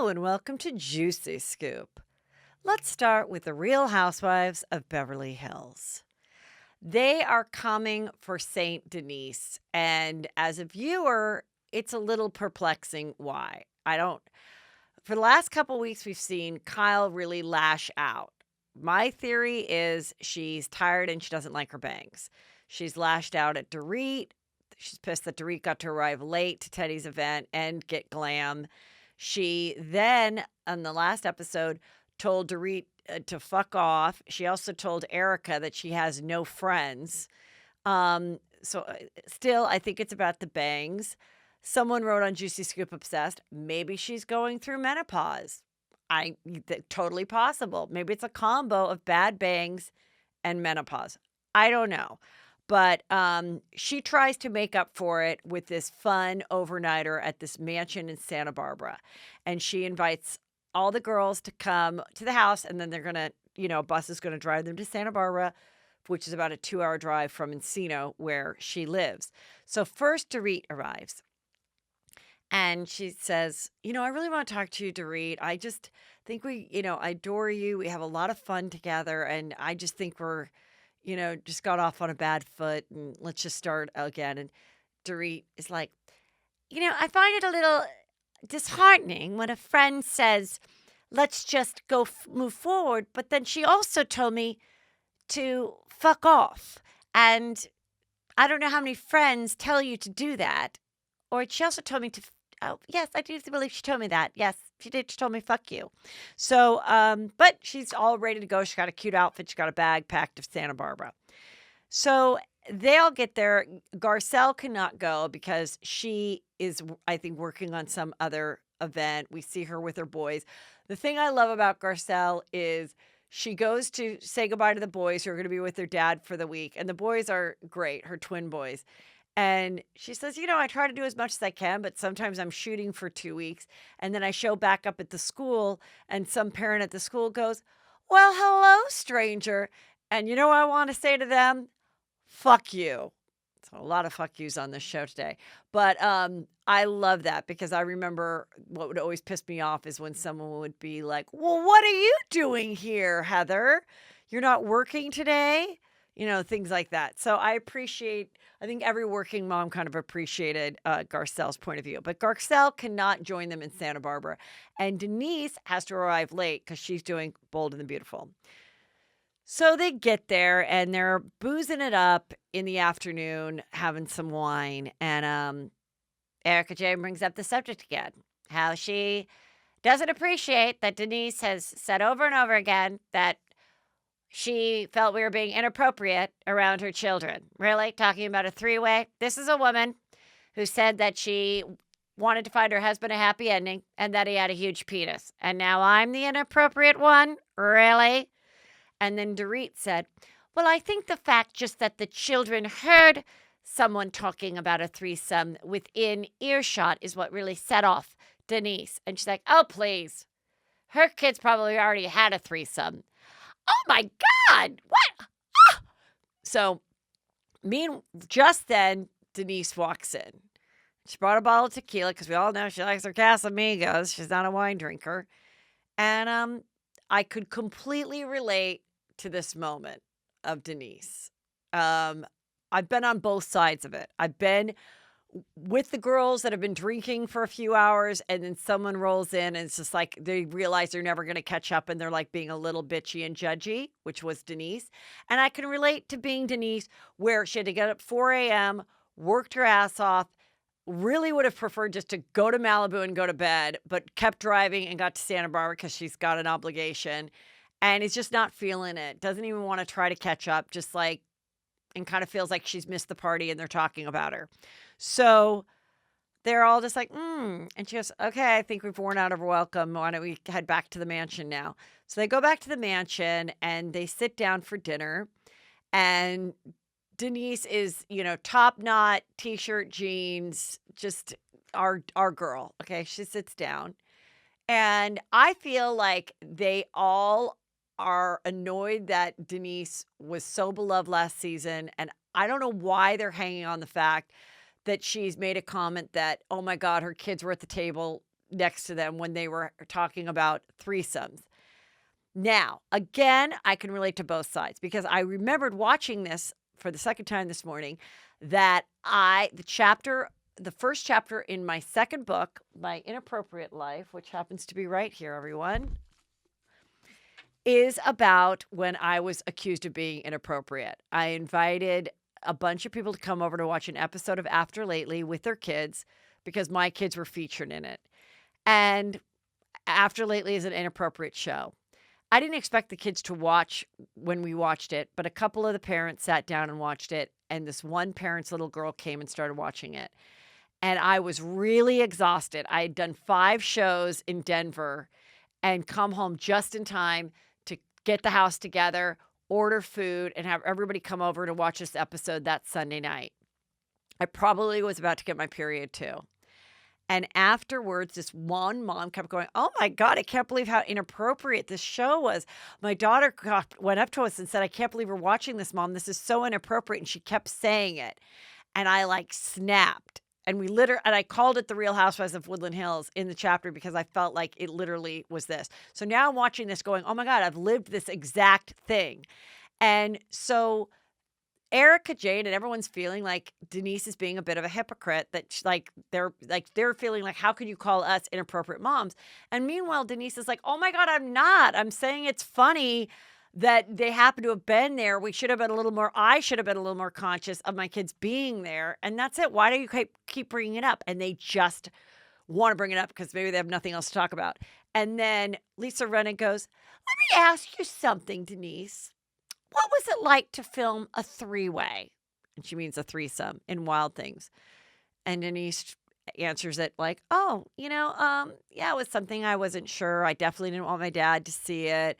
And welcome to Juicy Scoop. Let's start with the Real Housewives of Beverly Hills. They are coming for St. Denise, and as a viewer, it's a little perplexing why. I don't For the last couple weeks we've seen Kyle really lash out. My theory is she's tired and she doesn't like her bangs. She's lashed out at Dorit. She's pissed that Dorit got to arrive late to Teddy's event and get glam. She then, on the last episode, told Dorit to fuck off. She also told Erica that she has no friends. Still, I think it's about the bangs. Someone wrote on Juicy Scoop Obsessed, maybe she's going through menopause. Totally possible. Maybe it's a combo of bad bangs and menopause. I don't know. But she tries to make up for it with this fun overnighter at this mansion in Santa Barbara. And she invites all the girls to come to the house, and then they're going to, a bus is going to drive them to Santa Barbara, which is about a 2-hour drive from Encino, where she lives. So first, Dorit arrives. And she says, I really want to talk to you, Dorit. I just think I adore you. We have a lot of fun together. And I just think we're, just got off on a bad foot. And let's just start again. And Dorit is like, I find it a little disheartening when a friend says, let's just move forward. But then she also told me to fuck off. And I don't know how many friends tell you to do that. Or she also told me to, oh, yes, I do believe she told me that. Yes, she did. She told me, fuck you. So, but she's all ready to go. She's got a cute outfit. She's got a bag packed to Santa Barbara. So they all get there. Garcelle cannot go because she is, I think, working on some other event. We see her with her boys. The thing I love about Garcelle is she goes to say goodbye to the boys who are going to be with their dad for the week. And the boys are great, her twin boys. And she says, I try to do as much as I can, but sometimes I'm shooting for 2 weeks. And then I show back up at the school, and some parent at the school goes, well, hello, stranger. And you know what I want to say to them? Fuck you. So a lot of fuck yous on this show today. But I love that because I remember what would always piss me off is when someone would be like, well, what are you doing here, Heather? You're not working today? Things like that. So I think every working mom kind of appreciated Garcelle's point of view. But Garcelle cannot join them in Santa Barbara. And Denise has to arrive late because she's doing Bold and the Beautiful. So they get there and they're boozing it up in the afternoon, having some wine. And Erica Jane brings up the subject again, how she doesn't appreciate that Denise has said over and over again that she felt we were being inappropriate around her children. Really? Talking about a three-way? This is a woman who said that she wanted to find her husband a happy ending and that he had a huge penis. And now I'm the inappropriate one? Really? And then Dorit said, well, I think the fact just that the children heard someone talking about a threesome within earshot is what really set off Denise. And she's like, oh, please. Her kids probably already had a threesome. Oh, my God. What? Ah! So, just then, Denise walks in. She brought a bottle of tequila because we all know she likes her Casamigos. She's not a wine drinker. And I could completely relate to this moment of Denise. I've been on both sides of it. I've been with the girls that have been drinking for a few hours, and then someone rolls in and it's just like they realize they're never going to catch up and they're like being a little bitchy and judgy, which was Denise. And I can relate to being Denise, where she had to get up 4 a.m., worked her ass off, really would have preferred just to go to Malibu and go to bed, but kept driving and got to Santa Barbara because she's got an obligation and is just not feeling it. Doesn't even want to try to catch up, just like, and kind of feels like she's missed the party and they're talking about her. So they're all just like, And she goes, okay, I think we've worn out of our welcome. Why don't we head back to the mansion now? So they go back to the mansion and they sit down for dinner. And Denise is, top knot, t-shirt, jeans, just our girl. Okay, she sits down. And I feel like they all are annoyed that Denise was so beloved last season. And I don't know why they're hanging on the fact that she's made a comment that, oh my God, her kids were at the table next to them when they were talking about threesomes. Now, again, I can relate to both sides because I remembered watching this for the second time this morning that the first chapter in my second book, My Inappropriate Life, which happens to be right here, everyone, is about when I was accused of being inappropriate. I invited a bunch of people to come over to watch an episode of After Lately with their kids because my kids were featured in it. And After Lately is an inappropriate show. I didn't expect the kids to watch when we watched it, but a couple of the parents sat down and watched it, and this one parent's little girl came and started watching it. And I was really exhausted. I had done 5 shows in Denver and come home just in time to get the house together, order food, and have everybody come over to watch this episode that Sunday night. I probably was about to get my period too. And afterwards, this one mom kept going, "Oh my God, I can't believe how inappropriate this show was." My daughter went up to us and said, "I can't believe we're watching this, Mom. This is so inappropriate." And she kept saying it. And I like snapped. And I called it The Real Housewives of Woodland Hills in the chapter because I felt like it literally was this. So now I'm watching this going, "Oh my God, I've lived this exact thing." And so Erica Jane and everyone's feeling like Denise is being a bit of a hypocrite, that they're feeling like, how can you call us inappropriate moms? And meanwhile, Denise is like, "Oh my God, I'm not. I'm saying it's funny that they happen to have been there. I should have been a little more conscious of my kids being there. And that's it. Why do you keep bringing it up?" And they just want to bring it up because maybe they have nothing else to talk about. And then Lisa Rinna goes, "Let me ask you something, Denise. What was it like to film a 3-way?" And she means a threesome in Wild Things. And Denise answers it like, "Oh, yeah, it was something I wasn't sure. I definitely didn't want my dad to see it.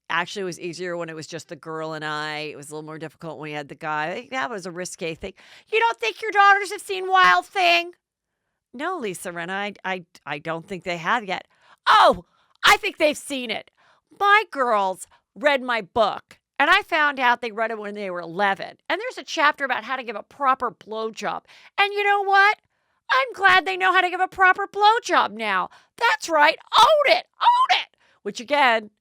Actually, it was easier when it was just the girl and I. It was a little more difficult when we had the guy. That was a risque thing." "You don't think your daughters have seen Wild Thing?" "No, Lisa Rinna, I don't think they have yet." "Oh, I think they've seen it. My girls read my book, and I found out they read it when they were 11. And there's a chapter about how to give a proper blowjob. And you know what? I'm glad they know how to give a proper blowjob now. That's right. Own it. Own it." Which, again,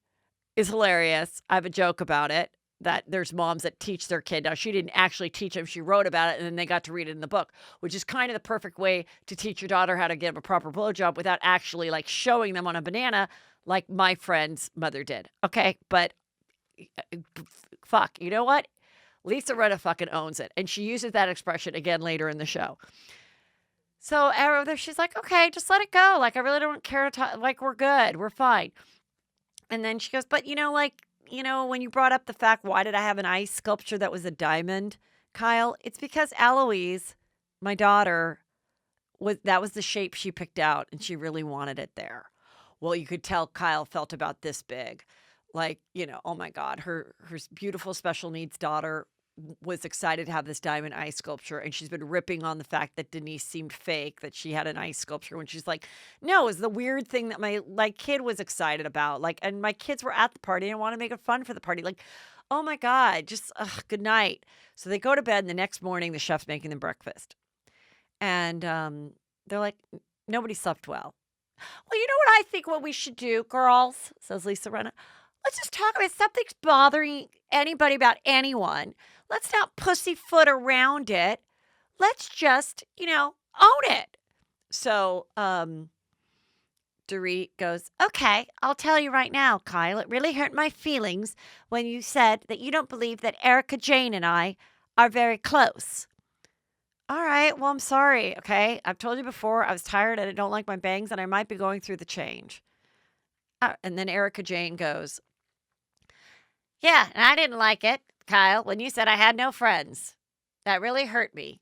is hilarious. I have a joke about it, that there's moms that teach their kid. Now, she didn't actually teach them. She wrote about it, and then they got to read it in the book, which is kind of the perfect way to teach your daughter how to give a proper blowjob without actually, like, showing them on a banana like my friend's mother did. Okay? But fuck, you know what? Lisa Rinna fucking owns it. And she uses that expression again later in the show. So she's like, "Okay, just let it go. Like, I really don't care to talk. Like, we're good. We're fine." And then she goes, "But, when you brought up the fact, why did I have an ice sculpture that was a diamond, Kyle? It's because Eloise, my daughter, that was the shape she picked out, and she really wanted it there." Well, you could tell Kyle felt about this big. Like, oh my God, her beautiful special needs daughter was excited to have this diamond ice sculpture. And she's been ripping on the fact that Denise seemed fake, that she had an ice sculpture, when she's like, "No, it was the weird thing that my kid was excited about. Like, and my kids were at the party and I want to make it fun for the party." Like, oh my God, just good night. So they go to bed, and the next morning the chef's making them breakfast. And they're like, "Nobody slept well." "Well, you know what I think what we should do, girls," says Lisa Rinna. "Let's just talk about if something's bothering anybody about anyone. Let's not pussyfoot around it. Let's just, own it." So, Dorit goes, "Okay, I'll tell you right now, Kyle. It really hurt my feelings when you said that you don't believe that Erica Jane and I are very close." "All right, well, I'm sorry, okay? I've told you before, I was tired and I don't like my bangs and I might be going through the change." And then Erica Jane goes, "Yeah, and I didn't like it, Kyle, when you said I had no friends. That really hurt me."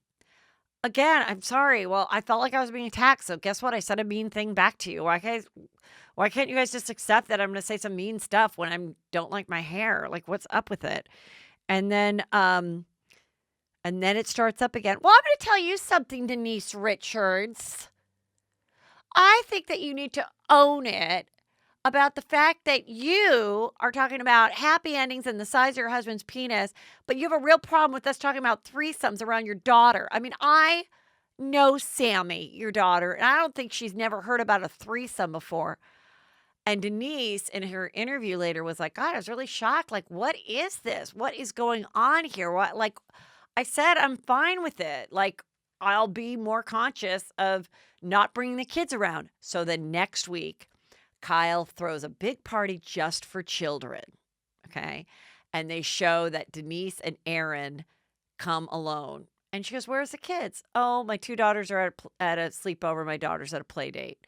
"Again, I'm sorry. Well, I felt like I was being attacked, so guess what? I said a mean thing back to you. Why can't you guys just accept that I'm going to say some mean stuff when I don't like my hair? Like, what's up with it?" And then it starts up again. "Well, I'm going to tell you something, Denise Richards. I think that you need to own it about the fact that you are talking about happy endings and the size of your husband's penis, but you have a real problem with us talking about threesomes around your daughter. I mean, I No, Sammy, your daughter. And I don't think she's never heard about a threesome before. And Denise, in her interview later, was like, God, I was really shocked. Like, what is this? What is going on here? What, like, I said, I'm fine with it. Like, I'll be more conscious of not bringing the kids around. So then next week, Kyle throws a big party just for children. Okay. And they show that Denise and Aaron come alone. And she goes, Where's the kids? Oh, my two daughters are at a sleepover. My daughter's at a play date.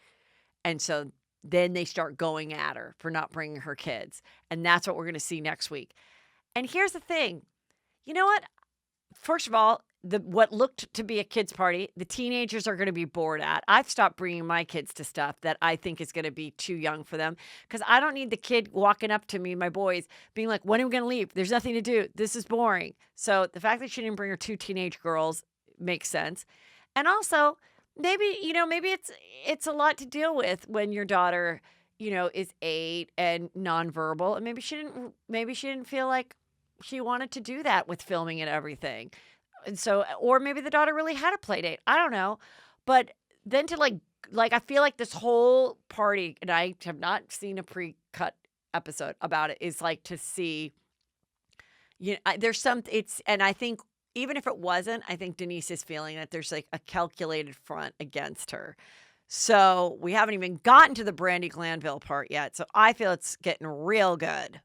And so then they start going at her for not bringing her kids. And that's what we're going to see next week. And here's the thing. You know what? First of all, what looked to be a kids' party, the teenagers are going to be bored at. I've stopped bringing my kids to stuff that I think is going to be too young for them because I don't need the kid walking up to me, my boys, being like, when are we going to leave? There's nothing to do. This is boring. So the fact that she didn't bring her two teenage girls makes sense. And also, maybe, maybe it's a lot to deal with when your daughter, is 8 and nonverbal, and maybe she didn't feel like she wanted to do that with filming and everything. And so, or maybe the daughter really had a play date. I don't know. But then to I feel like this whole party, and I have not seen a pre-cut episode about it, is like to see, there's and I think even if it wasn't, I think Denise is feeling that there's like a calculated front against her. So we haven't even gotten to the Brandy Glanville part yet. So I feel it's getting real good.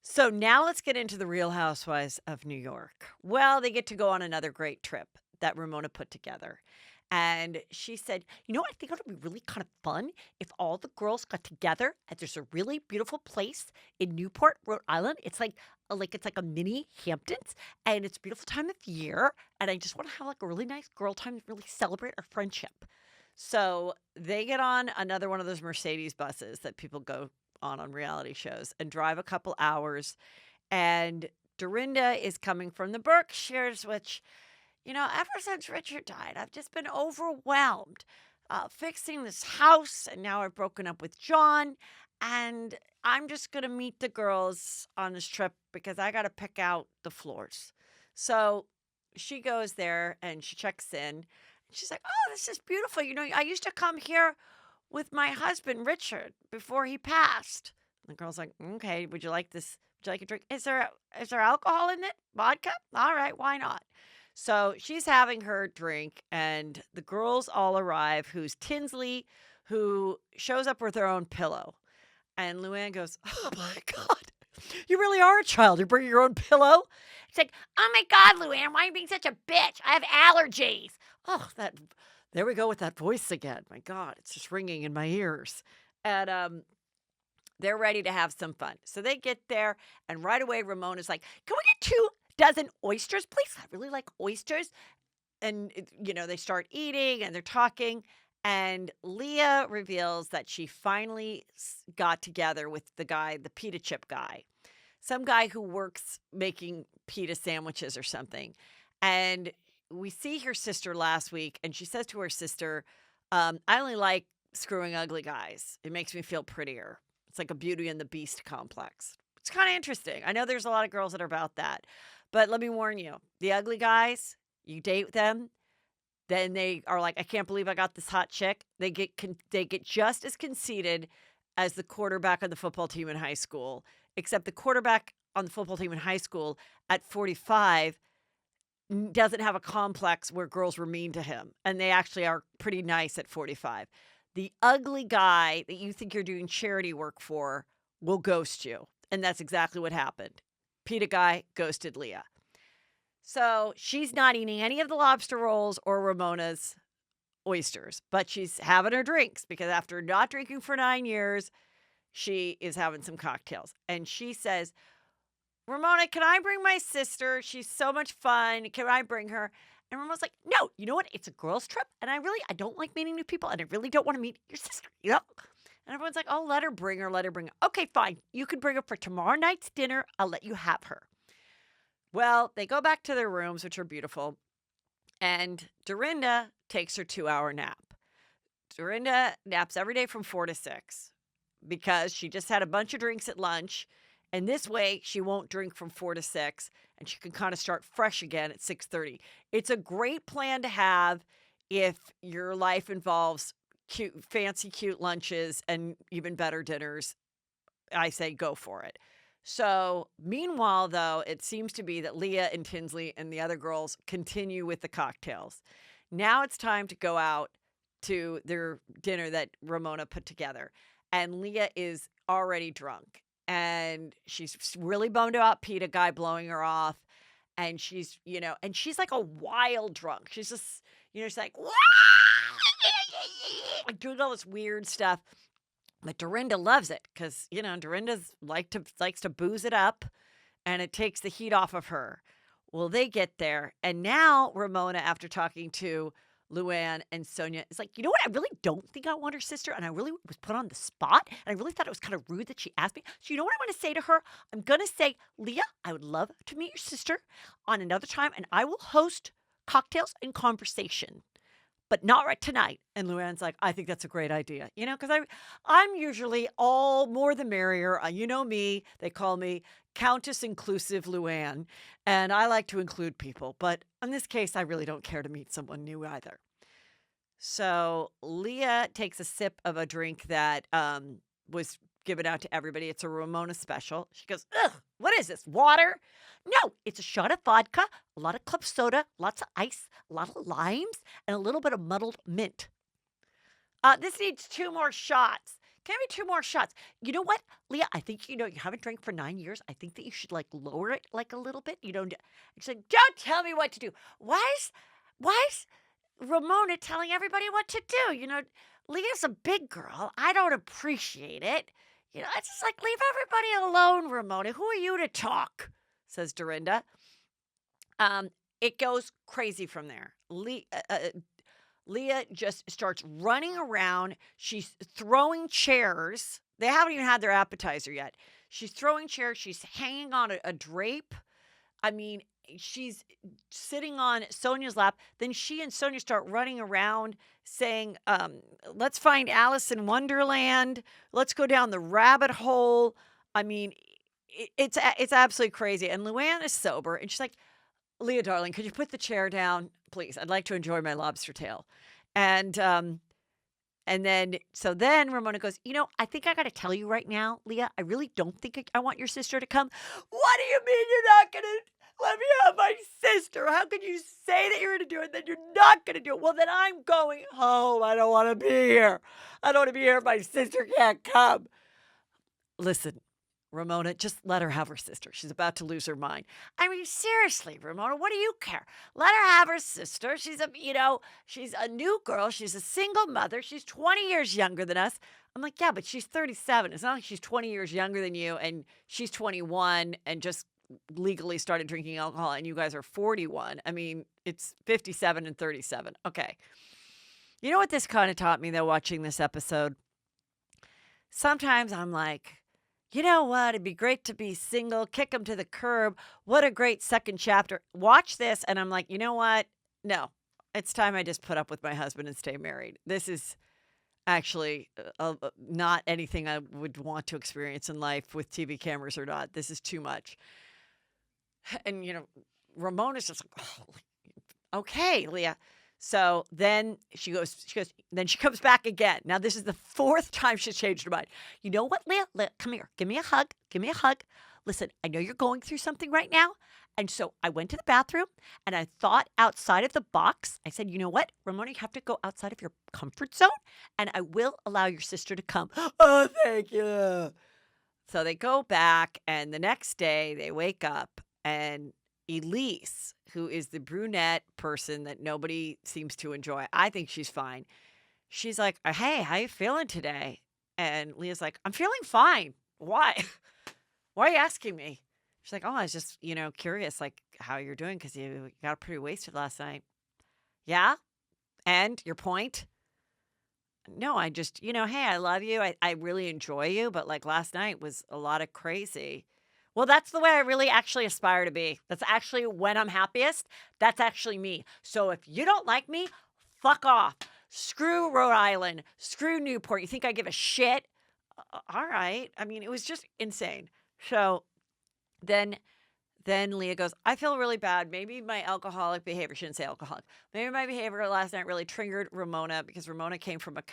So now let's get into the Real Housewives of New York. Well, they get to go on another great trip that Ramona put together. And she said, I think it would be really kind of fun if all the girls got together and there's a really beautiful place in Newport, Rhode Island. It's like a mini Hamptons, and it's a beautiful time of year. And I just want to have like a really nice girl time to really celebrate our friendship. So they get on another one of those Mercedes buses that people go on reality shows and drive a couple hours. And Dorinda is coming from the Berkshires, which, ever since Richard died, I've just been overwhelmed fixing this house. And now I've broken up with John. And I'm just going to meet the girls on this trip because I got to pick out the floors. So she goes there and she checks in. She's like, oh, this is beautiful. I used to come here with my husband, Richard, before he passed. And the girl's like, okay, would you like this? Would you like a drink? Is there alcohol in it? Vodka? All right, why not? So she's having her drink, and the girls all arrive, who's Tinsley, who shows up with her own pillow. And Luann goes, oh my God, you really are a child. You bring your own pillow? It's like, oh my God, Luann, why are you being such a bitch? I have allergies. Oh, there we go with that voice again. My God, it's just ringing in my ears. And they're ready to have some fun. So they get there, and right away Ramona's like, can we get 2 dozen oysters, please? I really like oysters. And, they start eating, and they're talking. And Leah reveals that she finally got together with the guy, the pita chip guy. Some guy who works making pita sandwiches or something. And we see her sister last week, and she says to her sister, I only like screwing ugly guys. It makes me feel prettier. It's like a Beauty and the Beast complex. It's kind of interesting. I know there's a lot of girls that are about that. But let me warn you, the ugly guys, you date them, then they are like, I can't believe I got this hot chick. They get just as conceited as the quarterback on the football team in high school, except the quarterback on the football team in high school at 45 doesn't have a complex where girls were mean to him, and they actually are pretty nice at 45. The ugly guy that you think you're doing charity work for will ghost you, and that's exactly what happened. Pita guy ghosted Leah. So she's not eating any of the lobster rolls or Ramona's oysters, but she's having her drinks because after not drinking for 9 years, she is having some cocktails. And she says, Ramona, can I bring my sister? She's so much fun. Can I bring her? And Ramona's like, no, you know what? It's a girls' trip. And I don't like meeting new people. And I really don't want to meet your sister, And everyone's like, oh, let her bring her. Okay, fine. You can bring her for tomorrow night's dinner. I'll let you have her. Well, they go back to their rooms, which are beautiful. And Dorinda takes her 2-hour nap. Dorinda naps every day from 4 to 6 because she just had a bunch of drinks at lunch. And this way, she won't drink from 4 to 6, and she can kind of start fresh again at 6:30. It's a great plan to have if your life involves cute, fancy, cute lunches and even better dinners, I say go for it. So, meanwhile, though, it seems to be that Leah and Tinsley and the other girls continue with the cocktails. Now it's time to go out to their dinner that Ramona put together. And Leah is already drunk. And she's really bummed about Pete, a guy blowing her off. And she's like a wild drunk. She's just, she's like, like doing all this weird stuff. But Dorinda loves it because, Dorinda's likes to booze it up and it takes the heat off of her. Well, they get there. And now Ramona, after talking to Luann and Sonia, is like, you know what? I really don't think I want her sister. And I really was put on the spot. And I really thought it was kind of rude that she asked me. So you know what I'm going to say to her? I'm going to say, Leah, I would love to meet your sister on another time. And I will host cocktails and conversation, but not right tonight. And Luann's like, I think that's a great idea. Because I'm usually all more the merrier. You know me. They call me Countess Inclusive Luann. And I like to include people. But in this case, I really don't care to meet someone new either. So Leah takes a sip of a drink that was given out to everybody. It's a Ramona special. She goes, ugh, what is this, water? No, it's a shot of vodka, a lot of club soda, lots of ice, a lot of limes, and a little bit of muddled mint. This needs 2 more shots. Can I be 2 more shots? You know what, Leah? I think, you haven't drank for 9 years. I think that you should, lower it, a little bit. She's like, don't tell me what to do. Why is Ramona telling everybody what to do? Leah's a big girl. I don't appreciate it. I just leave everybody alone, Ramona. Who are you to talk? Says Dorinda. It goes crazy from there. Leah just starts running around. She's throwing chairs. They haven't even had their appetizer yet. She's throwing chairs. She's hanging on a drape. I mean, she's sitting on Sonia's lap. Then she and Sonia start running around saying, let's find Alice in Wonderland. Let's go down the rabbit hole. I mean, it's absolutely crazy. And Luann is sober. And she's like, Leah, darling, could you put the chair down, please? I'd like to enjoy my lobster tail. And then Ramona goes, I think I got to tell you right now, Leah, I really don't think I want your sister to come. What do you mean you're not going to let me have my sister? How could you say that you're going to do it, then you're not going to do it? Well, then I'm going home. I don't want to be here. I don't want to be here if my sister can't come. Listen, Ramona, just let her have her sister. She's about to lose her mind. I mean, seriously, Ramona, what do you care? Let her have her sister. She's a new girl. She's a single mother. She's 20 years younger than us. I'm like, yeah, but she's 37. It's not like she's 20 years younger than you and she's 21 and just legally started drinking alcohol and you guys are 41. I mean, it's 57 and 37. Okay. You know what this kind of taught me, though, watching this episode? Sometimes I'm like, you know what? It'd be great to be single, kick them to the curb. What a great second chapter. Watch this, and I'm like, you know what? No, it's time I just put up with my husband and stay married. This is actually not anything I would want to experience in life with TV cameras or not. This is too much. And, Ramona's just like, oh, okay, Leah. So then she comes back again. Now, this is the 4th time she's changed her mind. You know what, Leah? Come here. Give me a hug. Give me a hug. Listen, I know you're going through something right now. And so I went to the bathroom and I thought outside of the box. I said, you know what, Ramona, you have to go outside of your comfort zone and I will allow your sister to come. Oh, thank you. So they go back and the next day they wake up and Elise, who is the brunette person that nobody seems to enjoy. I think she's fine. She's like, hey, how you feeling today? And Leah's like, I'm feeling fine. Why? Why are you asking me? She's like, oh, I was just, curious, how you're doing because you got pretty wasted last night. Yeah? And your point? No, I just, hey, I love you. I really enjoy you. But last night was a lot of crazy. Well, that's the way I really actually aspire to be. That's actually when I'm happiest. That's actually me. So if you don't like me, fuck off. Screw Rhode Island. Screw Newport. You think I give a shit? All right. I mean, it was just insane. So then then Leah goes, "I feel really bad. Maybe my alcoholic behavior," she didn't say alcoholic. "Maybe my behavior last night really triggered Ramona because Ramona came from a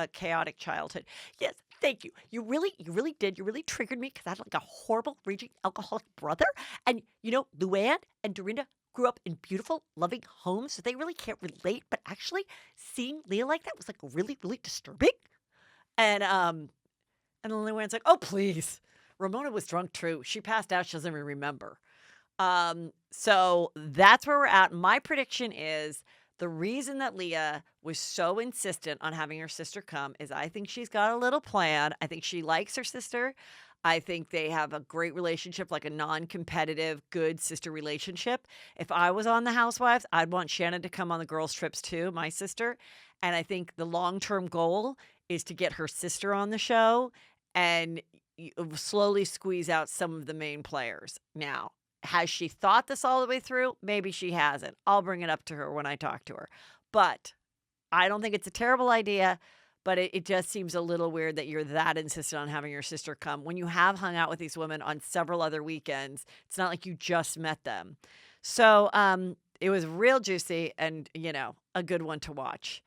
chaotic childhood." Yes, thank you. You really did. You really triggered me because I had like a horrible raging alcoholic brother. And Luann and Dorinda grew up in beautiful, loving homes, so they really can't relate. But actually, seeing Leah like that was like really, really disturbing. And then Luann's like, "Oh, please. Ramona was drunk too. She passed out. She doesn't even remember." So that's where we're at. My prediction is the reason that Leah was so insistent on having her sister come is I think she's got a little plan. I think she likes her sister. I think they have a great relationship, like a non-competitive, good sister relationship. If I was on the Housewives, I'd want Shannon to come on the girls' trips too, my sister. And I think the long-term goal is to get her sister on the show and slowly squeeze out some of the main players. Now, has she thought this all the way through? Maybe she hasn't. I'll bring it up to her when I talk to her. But I don't think it's a terrible idea, but it just seems a little weird that you're that insistent on having your sister come when you have hung out with these women on several other weekends. It's not like you just met them. So it was real juicy and, a good one to watch.